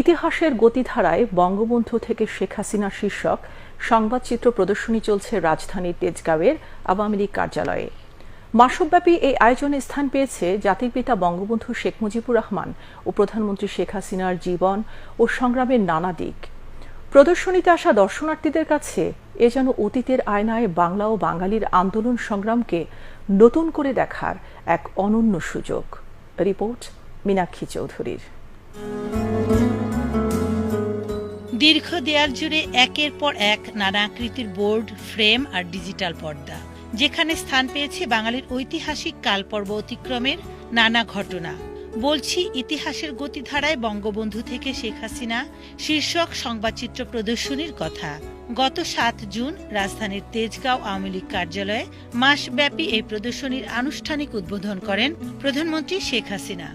ইতিহাসের গতিধারায় বঙ্গবন্ধু থেকে শেখ হাসিনা শীর্ষক সংবাদচিত্র প্রদর্শনী চলছে রাজধানীর তেজগাঁওয়ের আওয়ামী লীগ কার্যালয়ে। মাসব্যাপী এই আয়োজনে স্থান পেয়েছে জাতির পিতা বঙ্গবন্ধু শেখ মুজিবুর রহমান ও প্রধানমন্ত্রী শেখ হাসিনার জীবন ও সংগ্রামের নানা দিক। প্রদর্শনীতে আসা দর্শনার্থীদের কাছে এ যেন অতীতের আয়নায় বাংলা ও বাঙালির আন্দোলন সংগ্রামকে নতুন করে দেখার এক অনন্য সুযোগ। রিপোর্ট মীনাক্ষী চৌধুরীর। দীর্ঘ দেয়াল জুড়ে একের পর এক নানা আকৃতির বোর্ড, ফ্রেম আর ডিজিটাল পর্দা, যেখানে স্থান পেয়েছে বাঙালির ঐতিহাসিক কালপর্ব অতিক্রমের নানা ঘটনা। বলছি ইতিহাসের গতিধারায় বঙ্গবন্ধু থেকে শেখ হাসিনা শীর্ষক সংবাদচিত্র প্রদর্শনীর কথা। গত ৭ জুন রাজধানীর তেজগাঁও আওয়ামী লীগ কার্যালয়ে মাসব্যাপী এই প্রদর্শনীর আনুষ্ঠানিক উদ্বোধন করেন প্রধানমন্ত্রী শেখ হাসিনা।